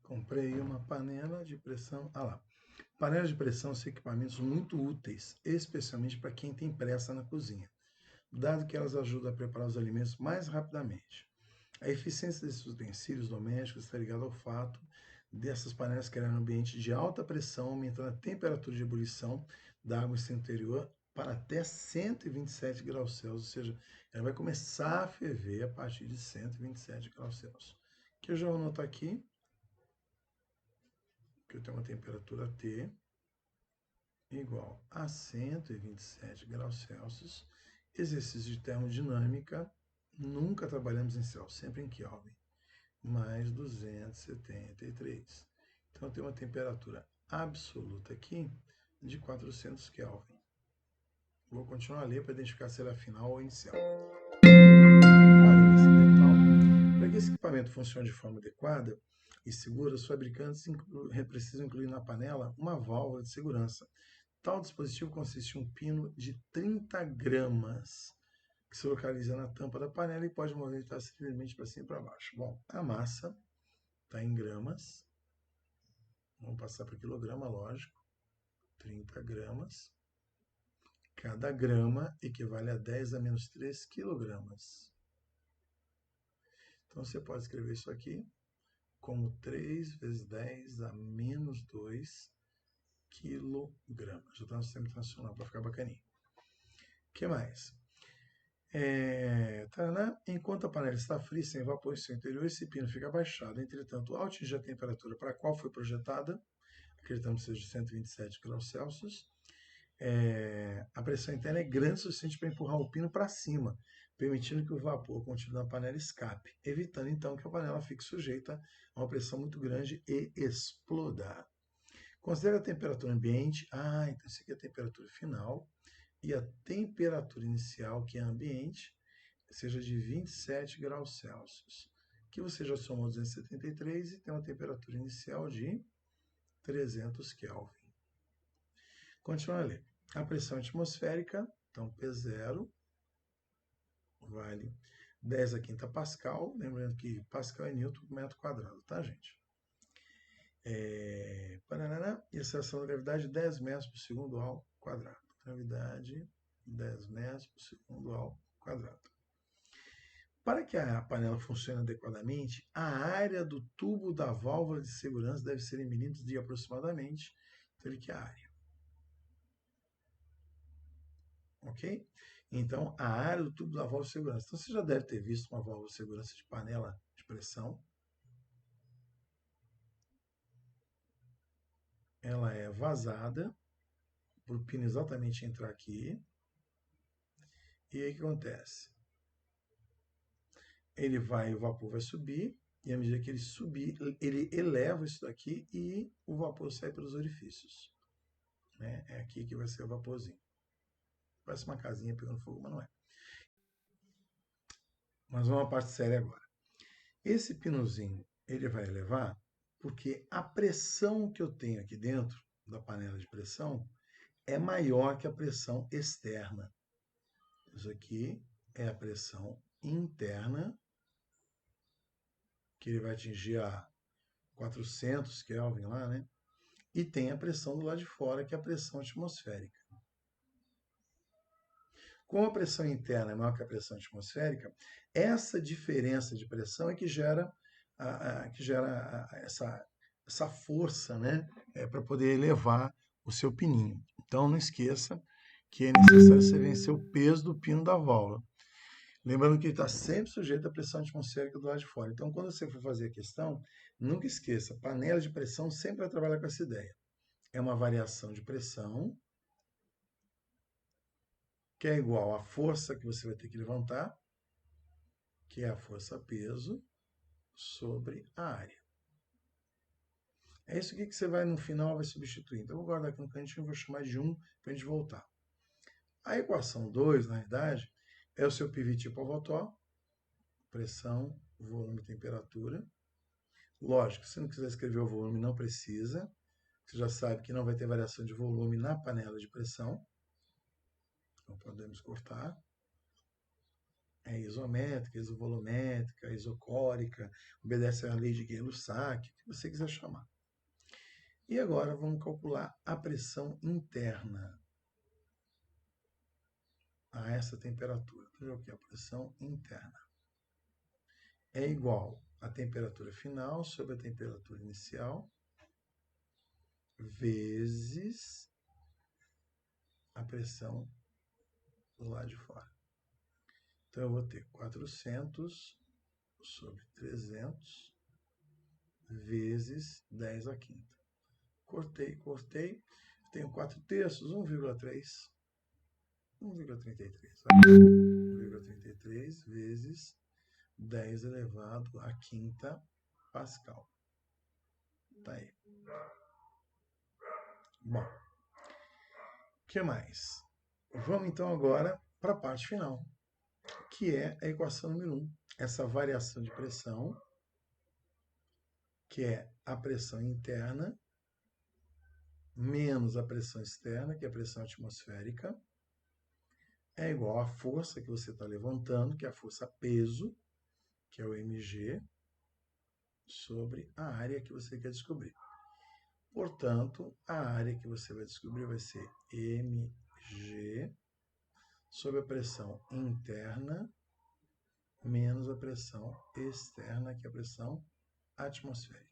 Comprei uma panela de pressão. Ah lá. Panelas de pressão são equipamentos muito úteis, especialmente para quem tem pressa na cozinha, dado que elas ajudam a preparar os alimentos mais rapidamente. A eficiência desses utensílios domésticos está ligada ao fato dessas panelas criarem um ambiente de alta pressão, aumentando a temperatura de ebulição da água em seu interior para até 127 graus Celsius, ou seja, ela vai começar a ferver a partir de 127 graus Celsius. Que eu já vou anotar aqui, que eu tenho uma temperatura T igual a 127 graus Celsius. Exercício de termodinâmica, nunca trabalhamos em Celsius, sempre em Kelvin, mais 273. Então, eu tenho uma temperatura absoluta aqui de 400 Kelvin. Vou continuar a ler para identificar se ela é final ou inicial. Para que esse equipamento funcione de forma adequada e segura, os fabricantes precisam incluir na panela uma válvula de segurança. Tal dispositivo consiste em um pino de 30 gramas, que se localiza na tampa da panela e pode movimentar-se livremente para cima e para baixo. Bom, a massa está em gramas. Vamos passar para quilograma, lógico. 30 gramas. Cada grama equivale a 10 a menos 3 quilogramas. Então, você pode escrever isso aqui como 3 vezes 10 a menos 2 quilogramas. Já está no sistema internacional para ficar bacaninho. O que mais? Enquanto a panela está fria, sem vapor em seu interior, esse pino fica abaixado. Entretanto, ao atingir a temperatura para a qual foi projetada, acreditamos que seja de 127 graus Celsius, a pressão interna é grande o suficiente para empurrar o pino para cima, permitindo que o vapor contido na panela escape, evitando então que a panela fique sujeita a uma pressão muito grande e exploda. Considere a temperatura ambiente. Então isso aqui é a temperatura final. E a temperatura inicial, que é ambiente, seja de 27 graus Celsius, que você já somou 273 e tem uma temperatura inicial de 300 Kelvin. Continua a ler. A pressão atmosférica, então P0, vale 10 a quinta Pascal, lembrando que Pascal é Newton por metro quadrado, tá, gente? E a aceleração da gravidade, 10 metros por segundo ao quadrado. Gravidade, 10 metros por segundo ao quadrado. Para que a panela funcione adequadamente, a área do tubo da válvula de segurança deve ser em milímetros de aproximadamente, então ele quer a área. Ok? Então, a área do tubo da válvula de segurança. Então, você já deve ter visto uma válvula de segurança de panela de pressão. Ela é vazada, para o pino exatamente entrar aqui. E aí o que acontece? O vapor vai subir, e à medida que ele subir, ele eleva isso daqui e o vapor sai pelos orifícios. Né? É aqui que vai ser o vaporzinho. Parece uma casinha pegando fogo, mas não é. Mas vamos à parte séria agora. Esse pinozinho, ele vai elevar porque a pressão que eu tenho aqui dentro da panela de pressão é maior que a pressão externa. Isso aqui é a pressão interna, que ele vai atingir a 400 Kelvin lá, né? E tem a pressão do lado de fora, que é a pressão atmosférica. Como a pressão interna é maior que a pressão atmosférica, essa diferença de pressão é que gera essa força, né, para poder elevar o seu pininho. Então, não esqueça que é necessário você vencer o peso do pino da válvula. Lembrando que ele está sempre sujeito à pressão atmosférica do lado de fora. Então, quando você for fazer a questão, nunca esqueça, panela de pressão sempre vai trabalhar com essa ideia. É uma variação de pressão que é igual à força que você vai ter que levantar, que é a força-peso, sobre a área. É isso aqui que você vai, no final, vai substituir. Então, eu vou guardar aqui no cantinho e vou chamar de 1 para a gente voltar. A equação 2, na verdade, é o seu PV tipo Avotó, pressão, volume e temperatura. Lógico, se não quiser escrever o volume, não precisa. Você já sabe que não vai ter variação de volume na panela de pressão. Então, podemos cortar. isométrica, isovolumétrica, isocórica, obedece à lei de Gay-Lussac, o que você quiser chamar. E agora vamos calcular a pressão interna a essa temperatura. Então, o que é a pressão interna? É igual à temperatura final sobre a temperatura inicial vezes a pressão do lado de fora. Então, eu vou ter 400 sobre 300 vezes 10 à quinta. Cortei. Tenho 4 terços, 1,3. 1,33. 1,33 vezes 10 elevado à quinta Pascal. Tá aí. Bom, o que mais? Vamos então agora para a parte final, que é a equação número 1. Essa variação de pressão, que é a pressão interna, menos a pressão externa, que é a pressão atmosférica, é igual à força que você está levantando, que é a força peso, que é o mg, sobre a área que você quer descobrir. Portanto, a área que você vai descobrir vai ser mg sobre a pressão interna menos a pressão externa, que é a pressão atmosférica.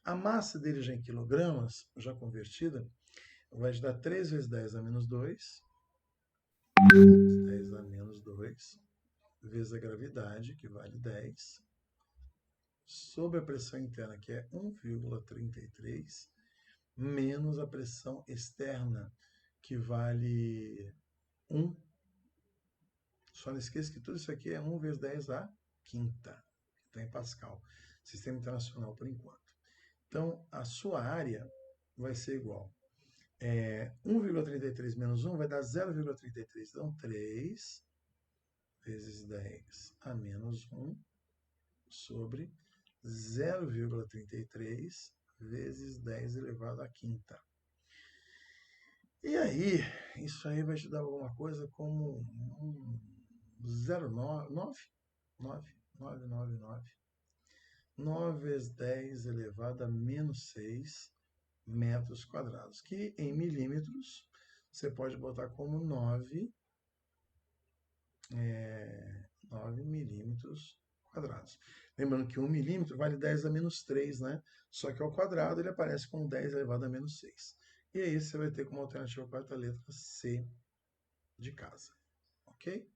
A massa dele já em quilogramas, já convertida, vai te dar 3 vezes 10 a menos 2, 10 a menos 2, vezes a gravidade, que vale 10, sobre a pressão interna, que é 1,33, menos a pressão externa, que vale 1. Só não esqueça que tudo isso aqui é 1 vezes 10 à quinta, que está em Pascal. Sistema internacional por enquanto. Então, a sua área vai ser igual. 1,33 menos 1 vai dar 0,33. Então, 3 vezes 10 a menos 1 sobre 0,33 vezes 10 elevado à quinta. E aí, isso aí vai te dar alguma coisa como 9 vezes 10 elevado a menos 6 metros quadrados, que em milímetros você pode botar como 9 milímetros quadrados. Lembrando que 1 milímetro vale 10 a menos 3, né? Só que ao quadrado ele aparece como 10 elevado a menos 6. E aí você vai ter como alternativa a quarta letra C de casa. Ok?